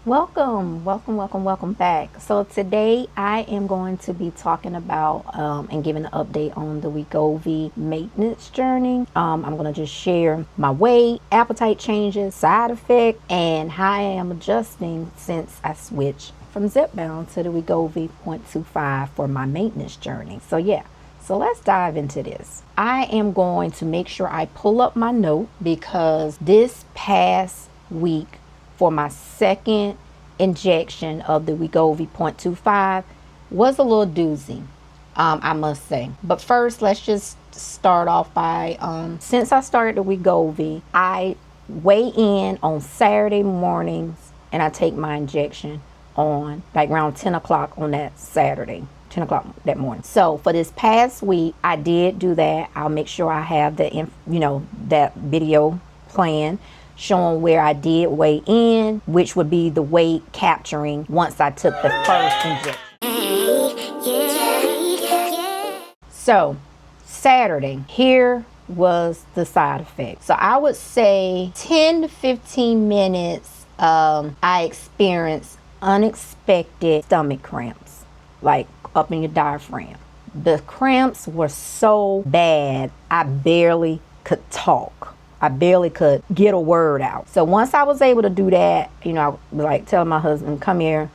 Welcome back. So today I am going to be talking about and giving an update on the Wegovy maintenance journey. I'm going to just share my weight, appetite changes, side effect, and how I am adjusting since I switched from Zepbound to the Wegovy 0.25 for my maintenance journey. So let's dive into this. I am going to make sure I pull up my note because this past week for my second injection of the Wegovy 0.25 was a little doozy, I must say. But first, let's just start off by, since I started the Wegovy, I weigh in on Saturday mornings and I take my injection on like around 10 o'clock on that Saturday. 10 o'clock that morning. So for this past week, I did do that. I'll make sure I have that video plan showing where I did weigh in, which would be the weight capturing once I took the first injection. So Saturday, here was the side effect. So I would say 10 to 15 minutes, I experienced unexpected stomach cramps, like up in your diaphragm. The cramps were so bad, I barely could talk. I barely could get a word out. So once I was able to do that, I was like telling my husband, come here.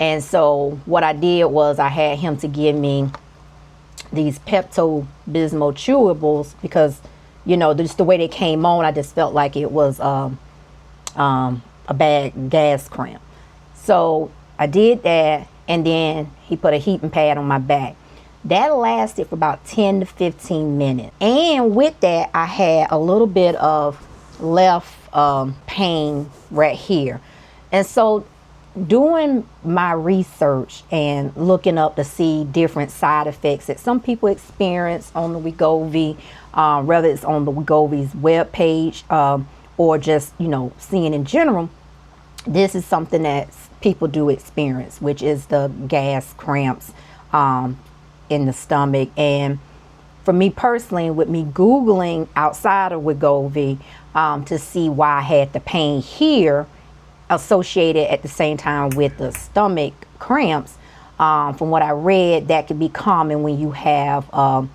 And so what I did was I had him to give me these Pepto-Bismol chewables because, just the way they came on, I just felt like it was a bad gas cramp. So I did that, and then he put a heating pad on my back. That lasted for about 10 to 15 minutes. And with that, I had a little bit of left pain right here. And so doing my research and looking up to see different side effects that some people experience on the Wegovy, whether it's on the Wegovy's webpage or just, seeing in general, this is something that people do experience, which is the gas cramps in the stomach. And for me personally, with me Googling outside of Wegovy to see why I had the pain here associated at the same time with the stomach cramps, from what I read, that could be common when you have a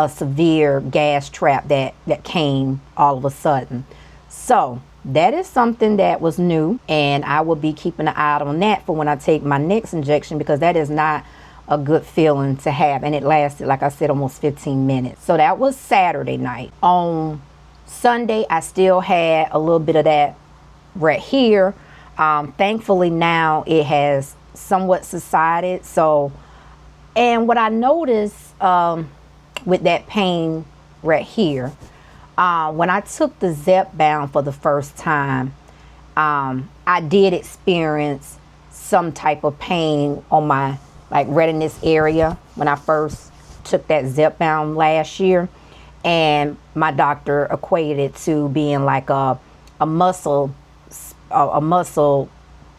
severe gas trap that came all of a sudden. So that is something that was new, and I will be keeping an eye out on that for when I take my next injection, because that is not a good feeling to have, and it lasted, like I said, almost 15 minutes. So that was Saturday night. On Sunday, I still had a little bit of that right here. Thankfully now it has somewhat subsided. So, and what I noticed with that pain right here, when I took the Zepbound for the first time, I did experience some type of pain on my right in this area when I first took that Zepbound last year, and my doctor equated it to being like a muscle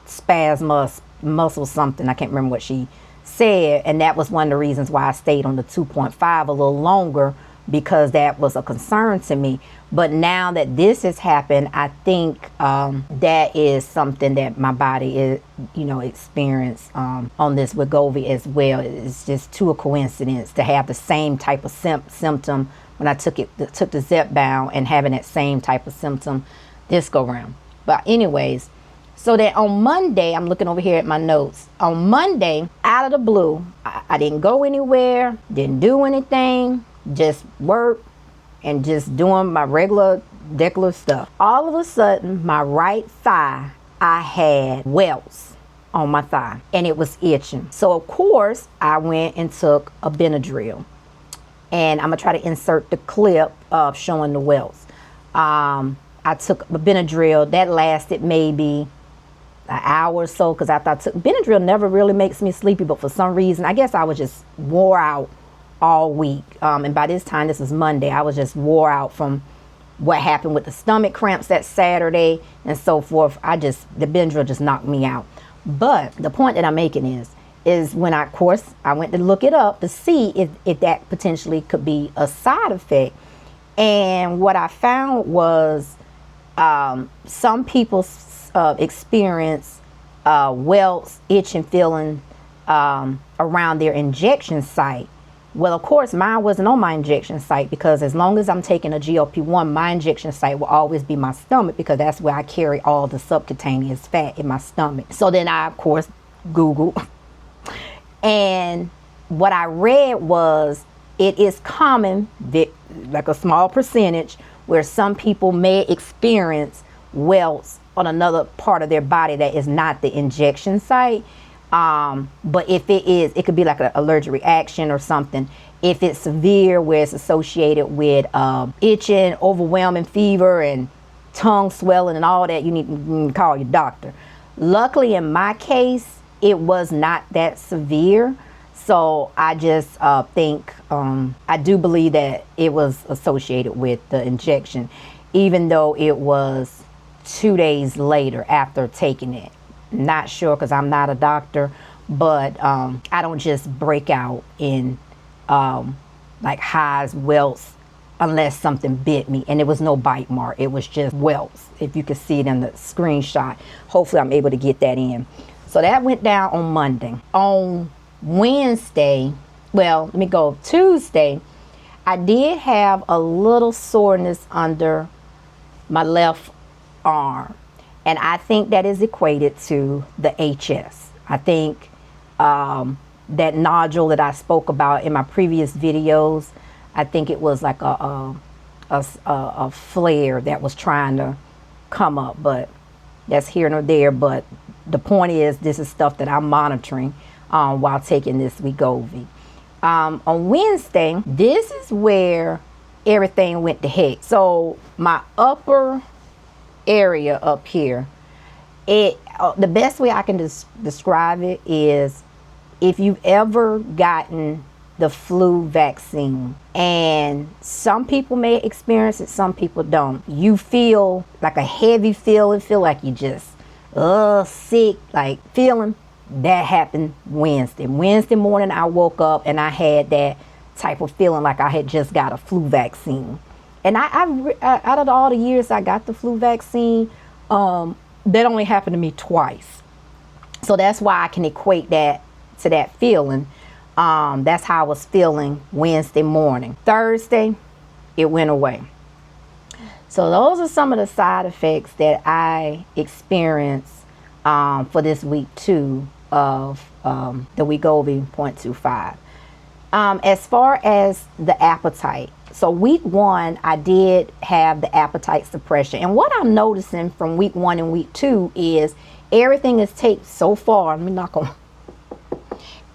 spasm, muscle something. I can't remember what she said, and that was one of the reasons why I stayed on the 2.5 a little longer, because that was a concern to me. But now that this has happened, I think that is something that my body is, experienced on this Wegovy as well. It's just too a coincidence to have the same type of symptom when I took the Zepbound, and having that same type of symptom this go round. But anyways, so that on Monday, I'm looking over here at my notes. On Monday, out of the blue, I didn't go anywhere, didn't do anything, just work and just doing my regular stuff. All of a sudden, my right thigh, I had welts on my thigh, and it was itching. So of course, I went and took a Benadryl, and I'm gonna try to insert the clip of showing the welts. I took a Benadryl that lasted maybe an hour or so, because after I took Benadryl, never really makes me sleepy, but for some reason, I guess I was just wore out all week, and by this time, this was Monday, I was just wore out from what happened with the stomach cramps that Saturday and so forth. The Benadryl just knocked me out. But the point that I'm making is when I went to look it up to see if that potentially could be a side effect, and what I found was some people experience welts, itch and feeling around their injection site. Well, of course, mine wasn't on my injection site, because as long as I'm taking a GLP-1, my injection site will always be my stomach, because that's where I carry all the subcutaneous fat in my stomach. So then I, of course, Googled. And what I read was it is common, like a small percentage, where some people may experience welts on another part of their body that is not the injection site. But if it is, it could be like an allergic reaction or something. If it's severe, where it's associated with itching, overwhelming fever, and tongue swelling and all that, you need to call your doctor. Luckily, in my case, it was not that severe. So I just think, I do believe that it was associated with the injection, even though it was 2 days later after taking it. Not sure, because I'm not a doctor, but I don't just break out in like hives, welts, unless something bit me. And it was no bite mark, it was just welts, if you can see it in the screenshot. Hopefully I'm able to get that in. So that went down on Monday. On Wednesday, well, let me go, Tuesday, I did have a little soreness under my left arm. And I think that is equated to the HS. I think that nodule that I spoke about in my previous videos, I think it was like a flare that was trying to come up, but that's here nor there. But the point is, this is stuff that I'm monitoring while taking this Wegovy. On Wednesday, this is where everything went to heck. So my upper area up here, the best way I can describe it is, if you've ever gotten the flu vaccine, and some people may experience it, some people don't, you feel like a heavy feeling, feel like you just sick, like feeling. That happened Wednesday morning. I woke up and I had that type of feeling, like I had just got a flu vaccine. And I out of all the years I got the flu vaccine, that only happened to me twice. So that's why I can equate that to that feeling. That's how I was feeling Wednesday morning. Thursday, it went away. So those are some of the side effects that I experienced for this week 2 of the Wegovy 0.25. As far as the appetite, so week 1, I did have the appetite suppression. And what I'm noticing from week 1 and week 2 is everything is so far,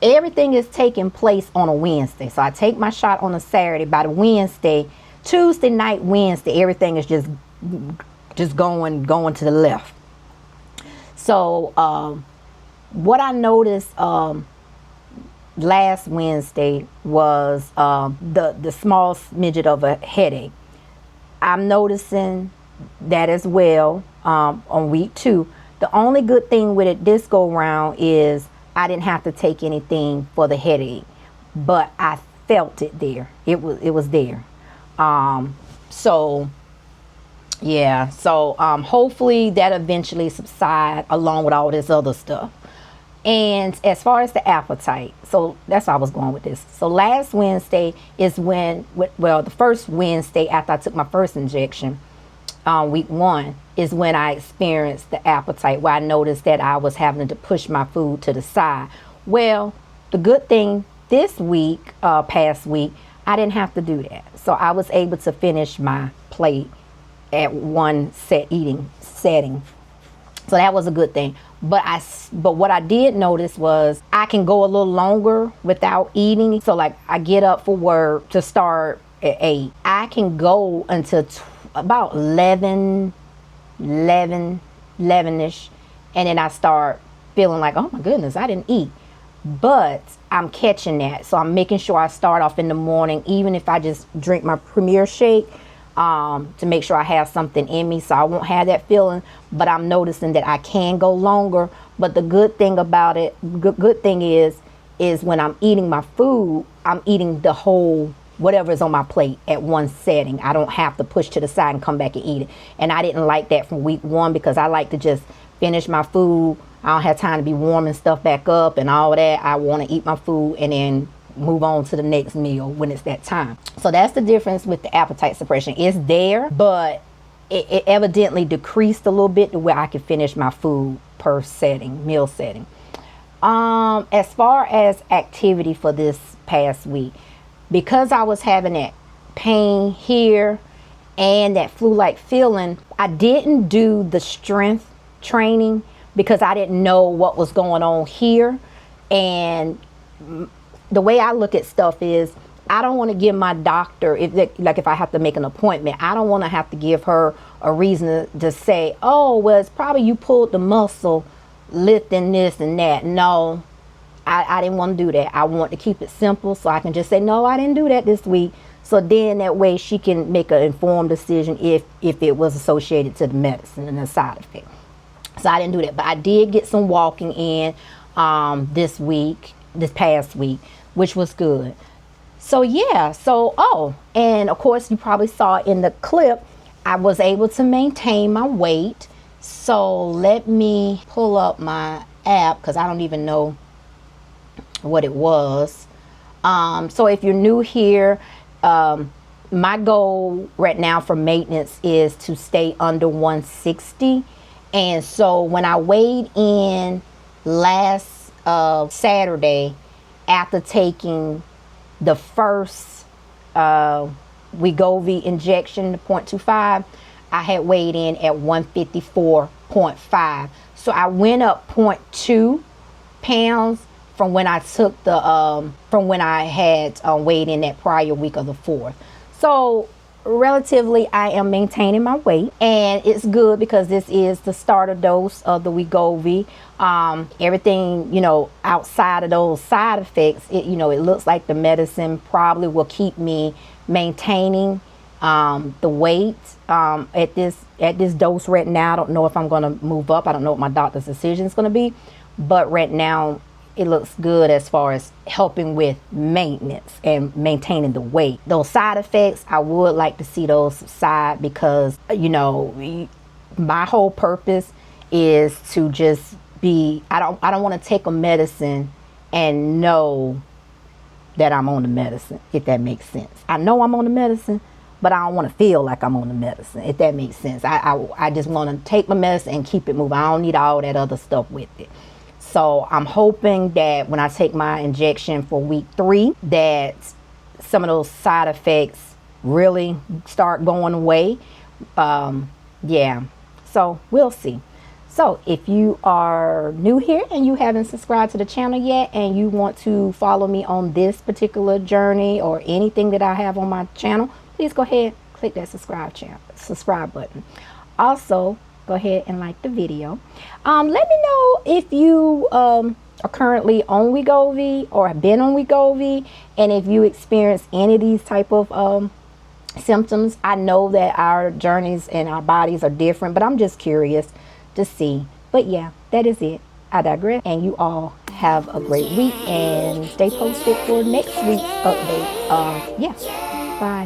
everything is taking place on a Wednesday. So I take my shot on a Saturday. By the Wednesday, Tuesday night, Wednesday, everything is just going to the left. So what I noticed last Wednesday was the small smidget of a headache. I'm noticing that as well on week 2. The only good thing with it this go round is I didn't have to take anything for the headache, but I felt it there. It was there. So yeah, so hopefully that eventually subside along with all this other stuff. And as far as the appetite, so that's how I was going with this. So last Wednesday is when, well, the first Wednesday after I took my first injection, week 1, is when I experienced the appetite, where I noticed that I was having to push my food to the side. Well, the good thing this week, past week, I didn't have to do that. So I was able to finish my plate at one eating setting. So that was a good thing. But what I did notice was I can go a little longer without eating. So like I get up for work to start at 8. I can go until about 11-ish. And then I start feeling like, oh my goodness, I didn't eat. But I'm catching that. So I'm making sure I start off in the morning, even if I just drink my Premier shake, to make sure I have something in me so I won't have that feeling. But I'm noticing that I can go longer. But the good thing about it, good thing is when I'm eating my food, I'm eating the whole whatever is on my plate at one setting. I don't have to push to the side and come back and eat it. And I didn't like that from week 1, because I like to just finish my food, I don't have time to be warming stuff back up and all that. I want to eat my food and then move on to the next meal when it's that time. So that's the difference with the appetite suppression. It's there, but it evidently decreased a little bit to where I could finish my food per setting, meal setting. As far as activity for this past week, because I was having that pain here and that flu-like feeling, I didn't do the strength training because I didn't know what was going on here. And the way I look at stuff is, I don't want to give my doctor, if I have to make an appointment, I don't want to have to give her a reason to say, oh, well, it's probably you pulled the muscle lifting this and that. No, I didn't want to do that. I want to keep it simple so I can just say, no, I didn't do that this week. So then that way she can make an informed decision if it was associated to the medicine and the side effect. So I didn't do that, but I did get some walking in this past week, which was good. So yeah, and of course you probably saw in the clip, I was able to maintain my weight. So let me pull up my app because I don't even know what it was. So if you're new here, my goal right now for maintenance is to stay under 160. And so when I weighed in last Saturday, after taking the first Wegovy injection, the 0.25, I had weighed in at 154.5. So I went up 0.2 pounds from when I took the when I had weighed in that prior week of the 4th. So relatively, I am maintaining my weight, and it's good because this is the starter dose of the Wegovy. Everything, outside of those side effects, it looks like the medicine probably will keep me maintaining the weight at this dose right now. I don't know if I'm going to move up. I don't know what my doctor's decision is going to be, but right now it looks good as far as helping with maintenance and maintaining the weight. Those side effects, I would like to see those subside because, my whole purpose is to just be, I don't want to take a medicine and know that I'm on the medicine, if that makes sense. I know I'm on the medicine, but I don't want to feel like I'm on the medicine, if that makes sense. I just want to take my medicine and keep it moving. I don't need all that other stuff with it. So I'm hoping that when I take my injection for week 3, that some of those side effects really start going away. Yeah, so we'll see. So if you are new here and you haven't subscribed to the channel yet and you want to follow me on this particular journey or anything that I have on my channel, please go ahead, click that subscribe button. Also, go ahead and like the video. Let me know if you are currently on Wegovy or have been on Wegovy, and if you experience any of these type of symptoms. I know that our journeys and our bodies are different, but I'm just curious to see. But yeah, that is it. I digress, and you all have a great week and stay posted for next week's update. Yeah, bye.